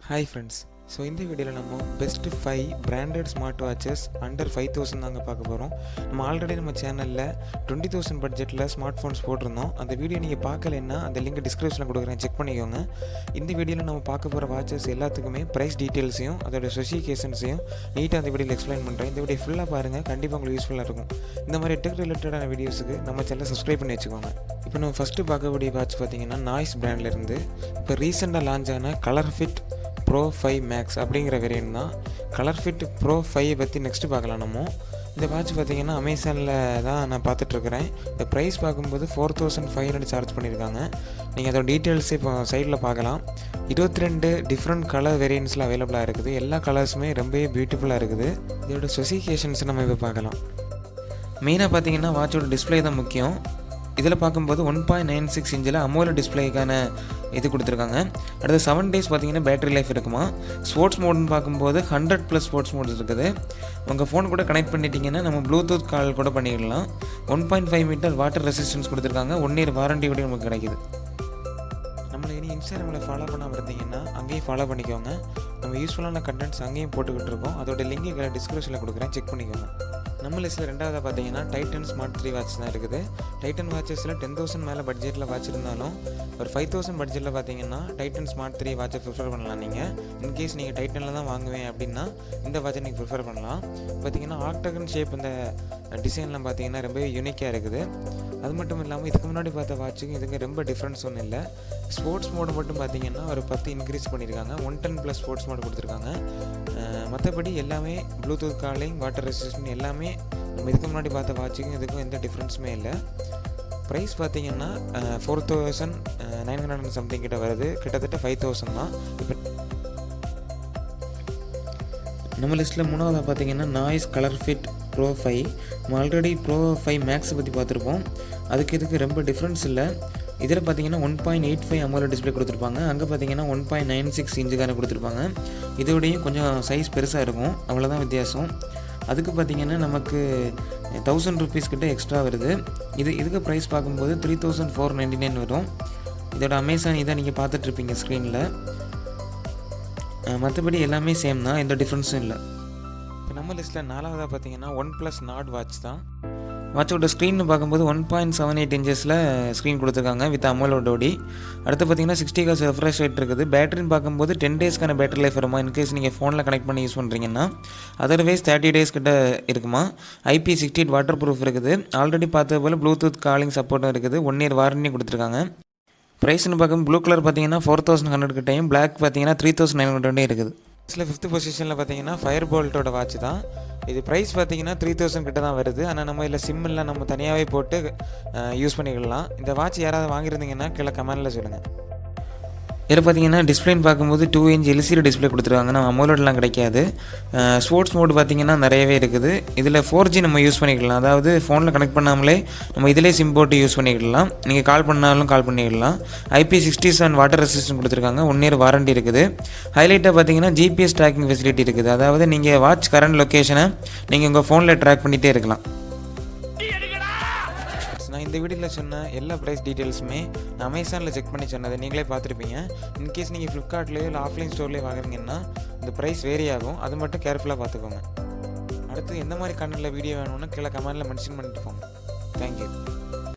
Hi friends. So இந்த வீடியோல நம்ம best 5 branded smart watches under 5000 தாங்க பார்க்க போறோம். நம்ம ஆல்ரெடி நம்ம சேனல்ல 20000 பட்ஜெட்ல ஸ்மார்ட் ஃபோன்ஸ் போட்டுருந்தோம். அந்த வீடியோ நீங்க பார்க்கலன்னா அந்த லிங்க் டிஸ்கிரிப்ஷன்ல கொடுக்குறேன், செக் பண்ணிக்கோங்க. இந்த வீடியோல நம்ம பார்க்க போற வாட்சஸ் எல்லாத்துக்குமே பிரைஸ் டீடைல்ஸையும் அதோட ஸ்பெசிஃபிகேஷன்ஸையும் நீட்டா அந்த வீடியோல எக்ஸ்பிளைன் பண்றேன். இந்த வீடியோ ஃபுல்லா பாருங்க, கண்டிப்பா உங்களுக்கு யூஸ்ஃபுல்லா இருக்கும். இந்த மாதிரி டெக் ரிலேட்டடான வீடியோஸ்க்கு நம்ம சேனலை சப்ஸ்கிரைப் பண்ணி வச்சுக்கோங்க. இப்போ நம்ம ஃபர்ஸ்ட் பார்க்கக்கூடிய வாட்ச் பார்த்தீங்கன்னா நாய்ஸ் பிராண்ட்ல இருந்து இப்போ ரீசெண்டா லான்ச் ஆன கலர் ஃபிட் Pro 5 Max அப்படிங்கிற வேரியன்ட் தான். கலர் ஃபிட் Pro 5 பற்றி நெக்ஸ்ட்டு பார்க்கலாம். நம்ம இந்த வாட்ச் பார்த்திங்கன்னா அமேசானில் தான் நான் பார்த்துட்ருக்குறேன். இந்த ப்ரைஸ் பார்க்கும்போது 4500 சார்ஜ் பண்ணியிருக்காங்க. நீங்கள் அதோட டீட்டெயில்ஸ் இப்போ சைடில் பார்க்கலாம். 22 டிஃப்ரெண்ட் கலர் வேரியன்ட்ஸில் அவைலபிளாக இருக்குது. எல்லா கலர்ஸுமே ரொம்பவே பியூட்டிஃபுல்லாக இருக்குது. இதோட ஸ்பெசிஃபிகேஷன்ஸ் நம்ம இப்போ பார்க்கலாம். மெயினாக பார்த்தீங்கன்னா வாட்சோட டிஸ்பிளே தான் முக்கியம். இதில் பார்க்கும்போது 1.96 இன்ச்சில் அமோலட் டிஸ்பிளேக்கான இது கொடுத்துருக்காங்க. அடுத்து 7 days பார்த்தீங்கன்னா பேட்டரி லைஃப் இருக்குமா. ஸ்போர்ட்ஸ் மோட்னு பார்க்கும்போது 100+ ஸ்போர்ட்ஸ் மோட்ஸ் இருக்குது. உங்கள் ஃபோன் கூட கனெக்ட் பண்ணிட்டீங்கன்னா நம்ம ப்ளூடூத் கால் கூட பண்ணிடலாம். 1.5 மீட்டர் வாட்டர் ரெசிஸ்டன்ஸ் கொடுத்துருக்காங்க. 1 year வாரண்டி கூட நமக்கு கிடைக்குது. நம்மளை இனி இன்ஸ்டாகிராமில் ஃபாலோ பண்ணாமல் இருந்தீங்கன்னா அங்கேயும் ஃபாலோ பண்ணிக்கோங்க. நம்ம யூஸ்ஃபுல்லான கண்டென்ட்ஸ் அங்கேயும் போட்டுக்கிட்டு இருக்கோம். அதோட லிங்க் டிஸ்கிரிப்ஷனில் கொடுக்குறேன், செக் பண்ணிக்கோங்க. நம்ம லிஸ்ட்டில் ரெண்டாவதாக பார்த்தீங்கன்னா டைட்டன் ஸ்மார்ட் 3 வாட்ச் தான் இருக்குது. டைட்டன் வாட்சஸில் 10,000 மேலே பட்ஜெட்டில் வாட்ச் இருந்தாலும் ஒரு 5000 பட்ஜெட்டில் பார்த்தீங்கன்னா டைட்டன் ஸ்மார்ட் 3 வாட்சை ப்ரிஃபர் பண்ணலாம். நீங்கள் இன்கேஸ் நீங்கள் டைட்டனில் தான் வாங்குவேன் அப்படின்னா இந்த வாட்சை நீங்கள் ப்ரிஃபர் பண்ணலாம். பார்த்தீங்கன்னா ஆக்டகன் ஷேப் இந்த டிசைன்லாம் பார்த்தீங்கன்னா ரொம்ப யூனிக்காக இருக்குது. அது மட்டும் இல்லாமல் இதுக்கு முன்னாடி பார்த்த வாட்சுக்கும் இதுக்கு ரொம்ப டிஃப்ரென்ஸ் ஒன்றும் இல்லை. ஸ்போர்ட்ஸ் மோடு மட்டும் பார்த்தீங்கன்னா ஒரு 10 இன்க்ரீஸ் பண்ணியிருக்காங்க. 110+ ஸ்போர்ட்ஸ் மோடு கொடுத்துருக்காங்க. மற்றபடி எல்லாமே ப்ளூடூத் காலிங், வாட்டர் ரெசிஸ்டன்ட் எல்லாமே நம்ம இதுக்கு முன்னாடி பார்த்த வாட்சுக்கும் இதுக்கும் எந்த டிஃப்ரென்ஸுமே இல்லை. ப்ரைஸ் பார்த்தீங்கன்னா 4900 சம்திங் கிட்ட வருது. கிட்டத்தட்ட 5000 தான். இப்போ நம்ம லிஸ்ட்டில் மூணாவதாக பார்த்தீங்கன்னா நாய்ஸ் கலர் ஃபிட் Pro 5. நம்ம ஆல்ரெடி Pro 5 Max பற்றி பார்த்துருப்போம். இதுக்கு ரொம்ப டிஃப்ரென்ஸ் இல்லை. இதில் பார்த்தீங்கன்னா 1.85 அமோலட் டிஸ்பிளே கொடுத்துருப்பாங்க. அங்கே பார்த்தீங்கன்னா 1.96 இன்ச்சுக்கான கொடுத்துருப்பாங்க. இதோடையும் கொஞ்சம் சைஸ் பெருசாக இருக்கும், அவ்வளோதான் வித்தியாசம். அதுக்கு பார்த்தீங்கன்னா நமக்கு 1000 rupees கிட்ட எக்ஸ்ட்ரா வருது. இதுக்கு ப்ரைஸ் பார்க்கும்போது 3499 வரும். இதோட அமேசான் இதை நீங்கள் பார்த்துட்ருப்பீங்க ஸ்க்ரீனில். மற்றபடி எல்லாமே சேம் தான், எந்த டிஃப்ரென்ஸும் இல்லை. இப்போ நம்ம லிஸ்ட்டில் நாலாவதாக பார்த்தீங்கன்னா OnePlus Nord வாட்ச் தான். வாட்சோட ஸ்க்ரீன் பார்க்கும்போது 1.78 இன்ச்சஸில் ஸ்க்ரீன் கொடுத்துருக்காங்க வித் அமோலோடோடி. அடுத்து பார்த்தீங்கன்னா 60 Hz ரெஃப்ரெஷ் ரேட் இருக்குது. பேட்டரின்னு பார்க்கும்போது 10 daysக்கான பேட்டரி லைஃப் வருமா. இன்கேஸ் நீங்கள் ஃபோனில் கனெக்ட் பண்ணி யூஸ் பண்ணுறீங்கன்னா. அதர்வைஸ் 30 days கிட்ட இருக்குமா. IP68 வாட்டர் ப்ரூஃப் இருக்குது. ஆல்ரெடி பார்த்தது போல் ப்ளூடூத் காலிங் சப்போர்ட்டும் இருக்குது. 1 year வாரண்டி கொடுத்துருக்காங்க. ப்ரைஸ்னு பார்க்கும்போது ப்ளூ கலர் பார்த்தீங்கன்னா 4100 கிட்டையும், பிளாக் பார்த்தீங்கன்னா 3900 இருக்குது. இதில் 5th பொசிஷனில் பார்த்தீங்கன்னா ஃபயர் போல்ட்டோட வாட்ச் தான். இது ப்ரைஸ் பார்த்தீங்கன்னா 3000 கிட்ட தான் வருது. ஆனால் நம்ம இதில் சிம்மில் நம்ம தனியாகவே போட்டு யூஸ் பண்ணிக்கலாம். இந்த வாட்ச் யாராவது வாங்கியிருந்தீங்கன்னா கீழே கமெண்டில் சொல்லுங்கள். இதில் பார்த்தீங்கன்னா டிஸ்பிளேன்னு பார்க்கும்போது 2 inch LCD டிஸ்பிளே கொடுத்துருக்காங்க. நம்ம அமோலட்லாம் கிடைக்காது. ஸ்போர்ட்ஸ் மோடு பார்த்தீங்கன்னா நிறையவே இருக்குது. இதில் 4G நம்ம யூஸ் பண்ணிக்கலாம். அதாவது ஃபோனில் கனெக்ட் பண்ணாமலே நம்ம இதிலே சிம் போட்டு யூஸ் பண்ணிக்கலாம். நீங்கள் கால் பண்ணாலும் கால் பண்ணிக்கலாம். IP67 வாட்டர் ரெசிஸ்டன்ட் கொடுத்துருக்காங்க. 1 year வாரண்டி இருக்குது. ஹைலைட்டாக பார்த்தீங்கன்னா GPS ட்ராக்கிங் ஃபெசிலிட்டி இருக்குது. அதாவது நீங்கள் வாட்ச் கரண்ட் லொக்கேஷனை நீங்கள் உங்கள் ஃபோனில் ட்ராக் பண்ணிகிட்டே இருக்கலாம். நான் இந்த வீடியோவில் சொன்ன எல்லா ப்ரைஸ் டீட்டெயில்ஸுமே நான் அமேசானில் செக் பண்ணி சொன்னதை நீங்களே பார்த்துருப்பீங்க. இன்கேஸ் நீங்கள் ஃப்ளிப்கார்ட்லேயோ இல்லை ஆஃப்லைன் ஸ்டோர்லேயே வாங்குறீங்கன்னா இந்த ப்ரைஸ் வேரி ஆகும். அது மட்டும் கேர்ஃபுல்லாக பார்த்துக்கோங்க. அடுத்து எந்த மாதிரி கண்டென்ட்டில் வீடியோ வேணும்னு கீழே கமெண்டில் மென்ஷன் பண்ணிட்டு போங்க. தேங்க்யூ.